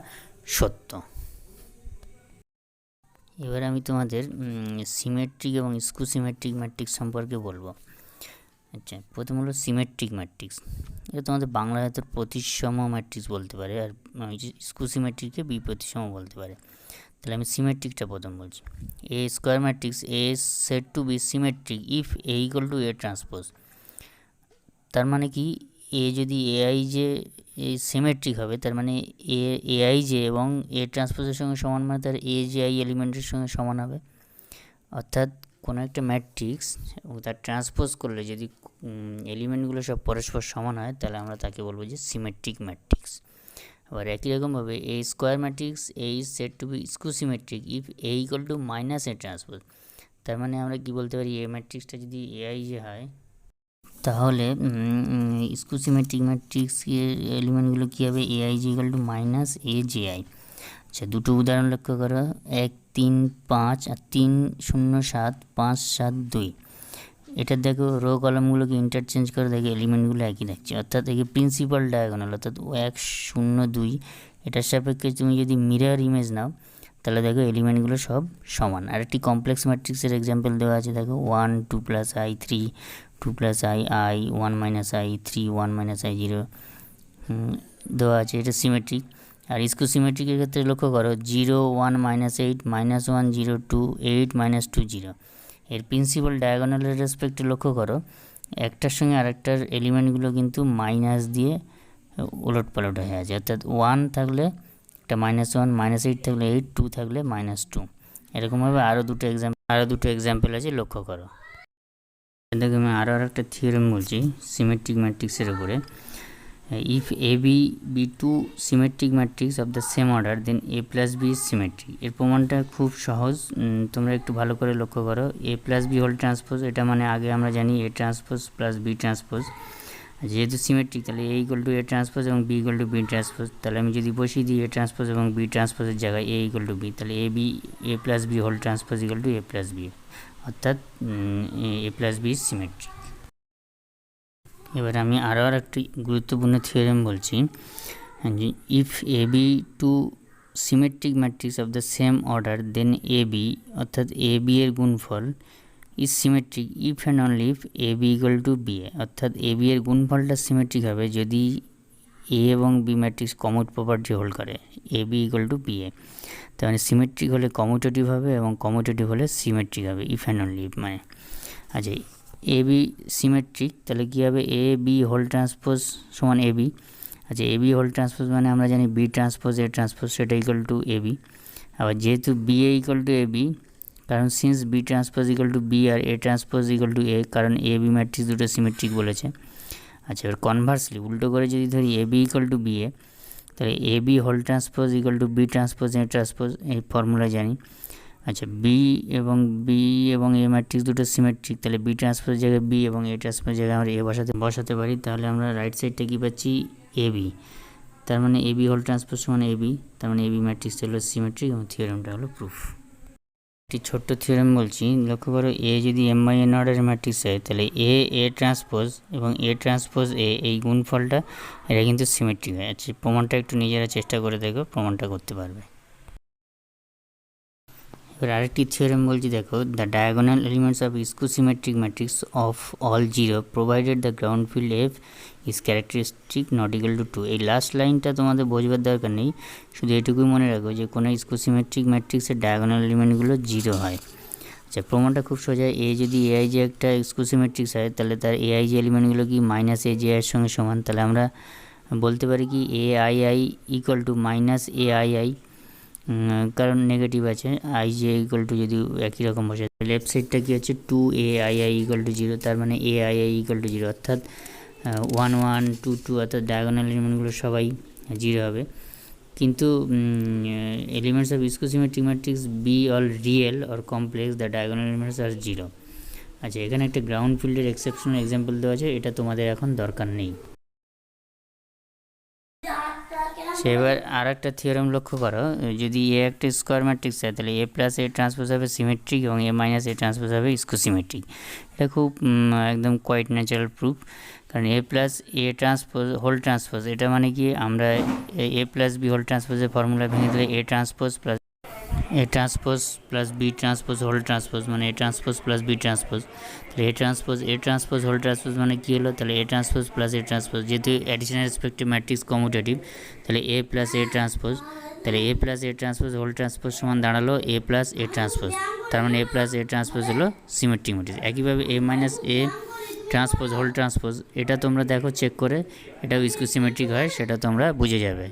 সত্য। এবার আমি তোমাদের সিমেট্রিক এবং স্কু সিমেট্রিক ম্যাট্রিক্স সম্পর্কে বলবো। আচ্ছা, প্রথম হলো সিমেট্রিক ম্যাট্রিক্স, এটা তোমাদের বাংলা হাতের প্রতিসম ম্যাট্রিক্স বলতে পারে, আর স্কু সিমেট্রিককে বিপ্রতিসম বলতে পারে। তাহলে আমি সিমেট্রিকটা প্রথম বলছি। A square matrix A said to be symmetric if A equal to A transpose. তার মানে কি, এ যদি এআই যে সিমেট্রিক হবে, তার মানে এআই যে এবং এ ট্রান্সপোজের সঙ্গে সমান, মানে তার এ যে আই এলিমেন্টের সঙ্গে সমান হবে। অর্থাৎ কোনো একটা ম্যাট্রিক্স তার ট্রান্সপোজ করলে যদি এলিমেন্টগুলো সব পরস্পর সমান হয়, তাহলে আমরা তাকে বলবো যে সিমেট্রিক ম্যাট্রিক্স। আবার একই রকমভাবে a square matrix A is said to be skew symmetric if A equal to minus A transpose. তার মানে আমরা কি বলতে পারি, এ ম্যাট্রিক্সটা যদি এআই যে হয়, তাহলে স্কু সিমেট্রিক ম্যাট্রিক্সের এলিমেন্টগুলো কী হবে, AI G equal to minus A J I. আচ্ছা, দুটো উদাহরণ লক্ষ্য করো, 1 3 5 আর 3 0 7 5 7 2। এটা দেখো রো কলামগুলোকে ইন্টারচেঞ্জ করে দেখো এলিমেন্টগুলো একই থাকছে, অর্থাৎ একে প্রিন্সিপাল ডায়াগোনাল, অর্থাৎ 1 0 2 এটার সাপেক্ষে তুমি যদি মিরর ইমেজ নাও, তাহলে দেখো এলিমেন্টগুলো সব সমান। আর একটি কমপ্লেক্স ম্যাট্রিক্সের এক্সাম্পল দেওয়া আছে, দেখো 1 2 plus I 3 2 plus I I 1 minus I 3 1 minus I 0 দেওয়া আছে, এটা সিমেট্রিক। আর স্কু সিমেট্রিকের ক্ষেত্রে লক্ষ্য করো 0 1 মাইনাস 8 মাইনাস 1 0 2 8 মাইনাস 2 0। এর প্রিন্সিপাল ডায়াগোনালের রেসপেক্টে লক্ষ্য করো, একটার সঙ্গে আরেকটার এলিমেন্টগুলো কিন্তু মাইনাস দিয়ে উলট পালট হয়ে আছে, অর্থাৎ 1 থাকলে একটা মাইনাস 1, মাইনাস 8 থাকলে 8, 2 থাকলে মাইনাস 2। এরকমভাবে আরও দুটো এক্সাম্পল আছে, লক্ষ্য করো। দেখো আমি আরও একটা থিওরেম বলছি সিমেট্রিক ম্যাট্রিক্সের উপরে। If A B be two symmetric matrix of the same order then A plus B is symmetric. এর প্রমাণটা খুব সহজ, তোমরা একটু ভালো করে লক্ষ্য করো। A plus B whole transpose, এটা মানে আগে আমরা জানি A transpose plus B transpose. যেহেতু সিমেট্রিক, তাহলে A equal to A transpose এবং B equal to B transpose. তাহলে আমি যদি বসিয়ে দিই এ ট্রান্সপোজ এবং বি ট্রান্সপোজের জায়গায় এ ইকুয়াল টু বি, তাহলে A plus B whole transpose equal to A plus B, অর্থাৎ A plus B is symmetric. এবার আমি আরও একটি গুরুত্বপূর্ণ থিওরেম বলছি। If A B two symmetric matrix of the same order then A B, অর্থাৎ A B এর গুণফল is symmetric if and only if A B equal to B A, অর্থাৎ এ বি এর গুণফলটা সিমেট্রিক হবে যদি A এবং B matrix commute property hold করে, A B equal to B A. তার মানে সিমেট্রিক হলে কমিউটেটিভ হবে এবং কমিউটেটিভ হলে সিমেট্রিক হবে, ইফ অ্যান্ড অনলি ইফ মানে। আচ্ছা, এ বি সিমেট্রিক তাহলে কী হবে, এ বি হোল ট্রান্সপোজ সমান এ বি। আচ্ছা, এ বি হোল ট্রান্সপোজ মানে আমরা জানি বি ট্রান্সপোজ এ ট্রান্সপোজ, সেটা ইকুয়াল টু এ বি। আবার যেহেতু B A equal to A B, কারণ since B transpose equal to B আর A transpose equal to A, কারণ এ বি ম্যাট্রিক্স দুটো সিমেট্রিক বলেছে। আচ্ছা, এবার কনভার্সলি উল্টো করে যদি ধরি A B equal to B A, তাহলে A B whole transpose equal to B transpose A transpose, এই ফর্মুলা জানি। আচ্ছা, বি এবং এ ম্যাট্রিক্স দুটো সিমেট্রিক, তাহলে বি ট্রান্সপোজ জায়গায় বি এবং এ ট্রান্সপোজ জায়গায় আমরা এ বসাতে পারি। তাহলে আমরা রাইট সাইডটা কী পাচ্ছি, এ বি। তার মানে এ বি হোল ট্রান্সপোজ সমান এ বি, তার মানে এ বি ম্যাট্রিক্স হলো সিমেট্রিক এবং থিওরেমটা হলো প্রুফ। একটি ছোট্ট থিওরেম বলছি, লক্ষ্য করো, এ যদি এম বাই এন অর্ডারের ম্যাট্রিক্স হয়, তাহলে এ ট্রান্সপোজ এবং এ ট্রান্সপোজ এ, এই গুণফলটা এটা কিন্তু সিমেট্রিক হয়। আচ্ছা, প্রমাণটা একটু নিজেরা চেষ্টা করে দেখো, প্রমাণটা করতে পারবে। এবার আরেকটি থিওরেম বলছি, দেখো, the diagonal elements of skew symmetric matrix of all zero provided the ground field F is characteristic not equal to 2। এই লাস্ট লাইনটা তোমাদের বোঝবার দরকার নেই, শুধু এটুকুই মনে রাখো যে কোনো ইস্কোসিমেট্রিক ম্যাট্রিক্সের ডায়াগোনাল এলিমেন্টগুলো জিরো হয়। আচ্ছা, প্রমাণটা খুব সোজা। এ যদি এআই যে একটা ইস্কোসিমেট্রিক্স হয়, তাহলে তার এআই যে এলিমেন্টগুলো কি মাইনাস এ জে এর সঙ্গে সমান। তাহলে আমরা বলতে পারি কি A I I equal to minus A I I, কারণ নেগেটিভ আছে, আই জে ইকুয়াল টু যদি একই রকম বসে, লেফট সাইডটা কী হচ্ছে, 2ai ইকুয়াল টু 0, তার মানে ai ইকুয়াল টু 0, অর্থাৎ 1 1 2 2, অর্থাৎ ডায়াগোনাল এলিমেন্টগুলো সবাই 0 হবে। কিন্তু elements of skew symmetric matrix be all real or complex, the diagonal elements are 0। আচ্ছা, এখানে একটা গ্রাউন্ড ফিল্ডের এক্সেপশনাল এক্সাম্পল দেওয়া আছে, এটা তোমাদের এখন দরকার নেই। সে এবার আর একটা থিওরেম লক্ষ্য করো, যদি এ একটা স্কোয়ার ম্যাট্রিক্স হয়, তাহলে এ প্লাস এ ট্রান্সপোজ হবে সিমেট্রিক এবং এ মাইনাস এ ট্রান্সপোজ হবে ইস্কোসিমেট্রিক। এটা খুব একদম কোয়াইট ন্যাচারাল প্রুফ, কারণ A plus A transpose whole transpose, এটা মানে কি আমরা এ প্লাস বি হোল ট্রান্সপোজের ফর্মুলা ভেঙে দিলে A transpose plus B transpose whole transpose মানে A transpose plus B transpose. তাহলে এ ট্রান্সপোজ হোল ট্রান্সপোজ মানে কী হলো, তাহলে A transpose plus A transpose, যেহেতু অ্যাডিশনাল রেসপেক্টিভ ম্যাট্রিক্স কমিউটেটিভ, তাহলে এ প্লাস এ ট্রান্সপোজ, তাহলে A plus A transpose whole transpose সমান দাঁড়ালো এ প্লাস এ ট্রান্সপোজ, তার মানে এ প্লাস এ ট্রান্সপোজ হলো সিমেট্রিক ম্যাট্রিক্স। একইভাবে A minus A transpose whole transpose, এটা তোমরা দেখো চেক করে, এটাও ইস্কোসিমেট্রিক হয়, সেটা তোমরা বুঝে যাবে।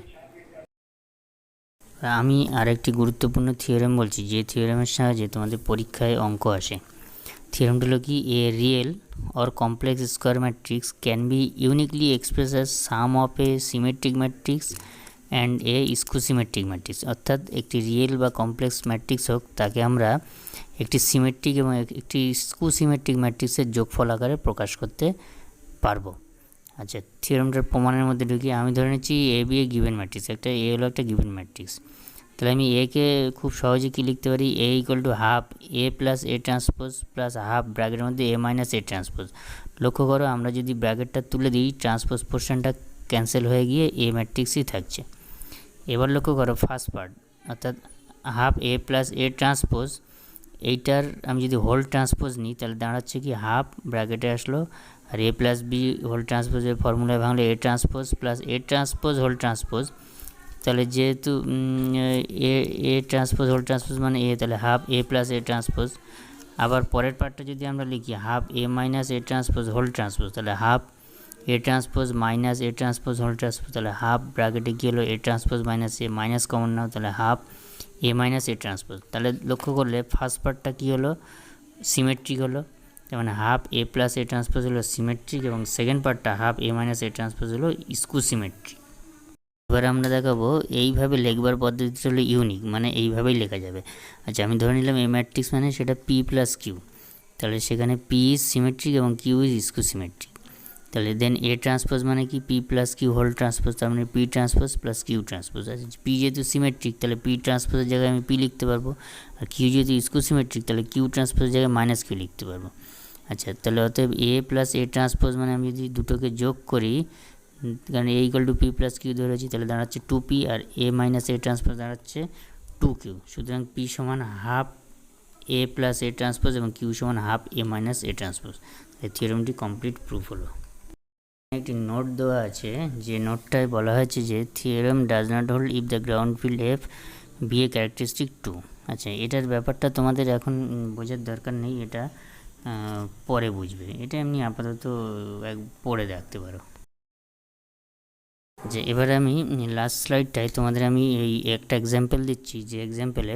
আমি আরেকটি গুরুত্বপূর্ণ থিওরেম বলছি, যে থিওরেমের সাহায্যে তোমাদের পরীক্ষায় অঙ্ক আসে। থিওরেমটা হলো কি, a real or complex square matrix can be uniquely express as sum of a symmetric matrix and a skew symmetric matrix. অর্থাৎ একটি রিয়েল বা কমপ্লেক্স ম্যাট্রিক্স হোক, তাকে আমরা একটি সিমেট্রিক এবং একটি ইস্কোসিমেট্রিক ম্যাট্রিক্সের যোগফল আকারে প্রকাশ করতে পারবো। আচ্ছা, থিওরেমটার প্রমাণের মধ্যে ঢুকি, আমি ধরে নিচ্ছি A B a given matrix, একটা এ হলো একটা গিভেন ম্যাট্রিক্স। তাহলে আমি একে খুব সহজে কী লিখতে পারি, A equal to half A plus A transpose plus half ব্র্যাকেটের মধ্যে এ মাইনাস এ ট্রান্সপোজ। লক্ষ্য করো, আমরা যদি ব্র্যাকেটটা তুলে দিই, ট্রান্সপোজ পোর্শনটা ক্যান্সেল হয়ে গিয়ে এ ম্যাট্রিক্সই থাকছে। এবার লক্ষ্য করো ফার্স্ট পার্ট, অর্থাৎ half A plus A transpose, এইটার আমি যদি হোল ট্রান্সপোজ নিই, তাহলে দাঁড়াচ্ছে কি হাফ ব্র্যাকেটে আসলো, আর এ প্লাস বি হোল ট্রান্সপোজের ফর্মুলায় ভাঙলে A transpose plus A transpose whole transpose. তাহলে যেহেতু এ ট্রান্সপোজ হোল ট্রান্সপোজ মানে এ, তাহলে half A plus A transpose. আবার পরের পার্টটা যদি আমরা লিখি half A minus A transpose whole transpose, তাহলে half A transpose minus A transpose whole transpose, তাহলে হাফ ব্র্যাকেটে কী হলো, A transpose minus A, minus common নাও, তাহলে half A minus A transpose. তাহলে লক্ষ্য করলে ফার্স্ট পার্টটা কী হলো, সিমেট্রিক হলো, তার মানে half A plus A transpose হলো সিমেট্রিক, এবং সেকেন্ড পার্টটা half A minus A transpose হলো ইস্কোসিমেট্রিক। এবার আমরা দেখাবো এইভাবে লেখবার পদ্ধতি হলো ইউনিক, মানে এইভাবেই লেখা যাবে। আচ্ছা, আমি ধরে নিলাম এ ম্যাট্রিক্স মানে সেটা পি প্লাস কিউ, তাহলে সেখানে পি ইজ সিমেট্রিক এবং কিউ ইজ ইস্কোসিমেট্রিক। তাহলে দেন এ ট্রান্সপোজ মানে কি, P plus Q whole transpose, তার মানে P transpose plus Q transpose. আচ্ছা, পি যেহেতু সিমেট্রিক, তাহলে পি ট্রান্সপোজের জায়গায় আমি পি লিখতে পারবো, আর কিউ যেহেতু ইস্কোসিমেট্রিক, তাহলে কিউ ট্রান্সপোজের জায়গায় মাইনাস কিউ লিখতে পারবো। আচ্ছা, তাহলে অতএব এ প্লাস এ ট্রান্সপোজ মানে আমি যদি দুটোকে যোগ করি, কারণ A equal to P plus Q ধরেছি, তাহলে দাঁড়াচ্ছে 2p, R A minus A transpose দাঁড়াচ্ছে 2q। সুতরাং পি সমান half A plus A transpose এবং কিউ সমান half A minus A transpose. এই থিওরেমটি কমপ্লিট প্রুফ হলো। একটি নোট দেওয়া আছে, যে নোটটায় বলা হয়েছে যে theorem does not hold if the ground field F be a characteristic 2। আচ্ছা, এটার ব্যাপারটা তোমাদের এখন বোঝার দরকার নেই, এটা পরে বুঝবে। এটা এমনি আপাতত পড়ে দেখতে পারো। যে এবারে আমি লাস্ট স্লাইডটায় তোমাদের আমি এই একটা এক্সাম্পল দিচ্ছি, যে এক্সাম্পলে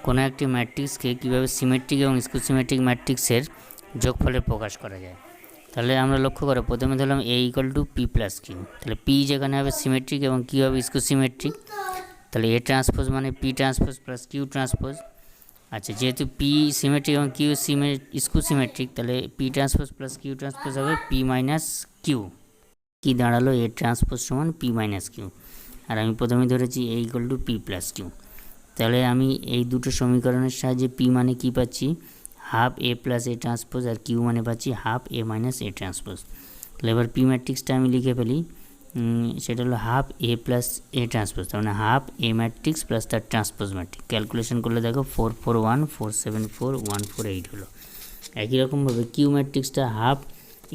কোনো একটি ম্যাট্রিক্সকে কীভাবে সিমেট্রিক এবং স্কিউসিমেট্রিক ম্যাট্রিক্সের যোগফলে প্রকাশ করা যায়। তাহলে আমরা লক্ষ্য করো, প্রথমে ধরলাম A equal to P plus Q. তাহলে পি যেখানে হবে সিমেট্রিক এবং কিউ হবে স্কিউসিমেট্রিক, তাহলে এ ট্রান্সপোজ মানে P transpose plus Q transpose. আচ্ছা, যেহেতু পি সিমেট্রিক এবং কিউ স্কিউসিমেট্রিক, তাহলে P transpose plus Q transpose হবে পি মাইনাস কিউ। কি দাঁড়ালো? এ ট্রান্সপোজ সমান পি মাইনাস কিউ। আর আমি প্রথমে ধরেছি A equal to P plus Q. তাহলে আমি এই দুটো সমীকরণের সাহায্যে পি মানে কি পাচ্ছি, half A plus A transpose, আর কিউ মানে পাচ্ছি half A minus A transpose. তাহলে এবার পি ম্যাট্রিক্সটা আমি লিখে ফেলি, সেটা হলো half A plus A transpose, তার মানে হাফ এ ম্যাট্রিক্স প্লাস তার ট্রান্সপোজ ম্যাট্রিক্স। ক্যালকুলেশন করলে দেখো 4 4 1 4 7 4 1 4 8 হলো। একই রকমভাবে কিউ ম্যাট্রিক্সটা half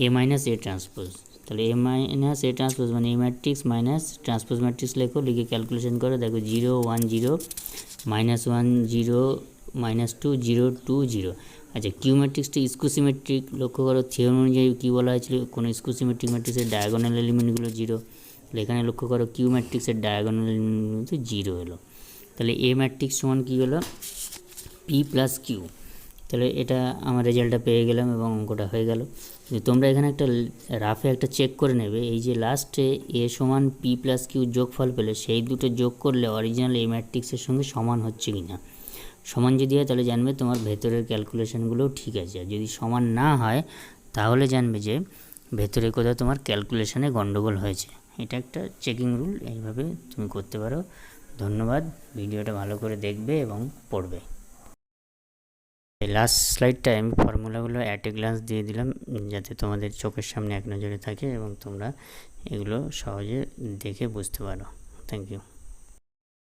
A minus A transpose, তাহলে এ মাইনাস এ ট্রান্সপোজ মানে A matrix minus transpose matrix লেখো, লিখে ক্যালকুলেশন করো, দেখো 0 1 0 -1 0 -2 0 2 0। আচ্ছা, কিউ ম্যাট্রিক্সটা স্কিউসিমেট্রিক, লক্ষ্য করো থিওরেম অনুযায়ী কী বলা হয়েছিল, কোনো স্কিউসিমেট্রিক ম্যাট্রিক্সের ডায়াগোনাল এলিমেন্টগুলো 0। তাহলে এখানে লক্ষ্য করো কিউ ম্যাট্রিক্সের ডায়াগোনাল এলিমেন্ট 0 হলো। তাহলে এ ম্যাট্রিক্স সমান কী হলো, পি প্লাস কিউ। তাহলে এটা আমার রেজাল্টটা পেয়ে গেলাম এবং অঙ্কটা হয়ে গেল। তোমরা এখানে একটা রাফে একটা চেক করে নেবে, এই যে লাস্টে এ সমান পি প্লাস কিউ যোগফল পেলে সেই দুটো যোগ করলে অরিজিনাল এ ম্যাট্রিক্সের সঙ্গে সমান হচ্ছে কি না। সমান যদি হয় তাহলে জানবে তোমার ভেতরের ক্যালকুলেশনগুলোও ঠিক আছে, আর যদি সমান না হয় তাহলে জানবে যে ভেতরে কোথাও তোমার ক্যালকুলেশনে গণ্ডগোল হয়েছে। এটা একটা চেকিং রুল, এইভাবে তুমি করতে পারো। ধন্যবাদ, ভিডিওটা ভালো করে দেখবে এবং পড়বে। লাস্ট স্লাইডটায় আমি ফর্মুলাগুলো অ্যাট এ গ্লান্স দিয়ে দিলাম, যাতে তোমাদের চোখের সামনে এক নজরে থাকে এবং তোমরা এগুলো সহজে দেখে বুঝতে পারো। Thank you.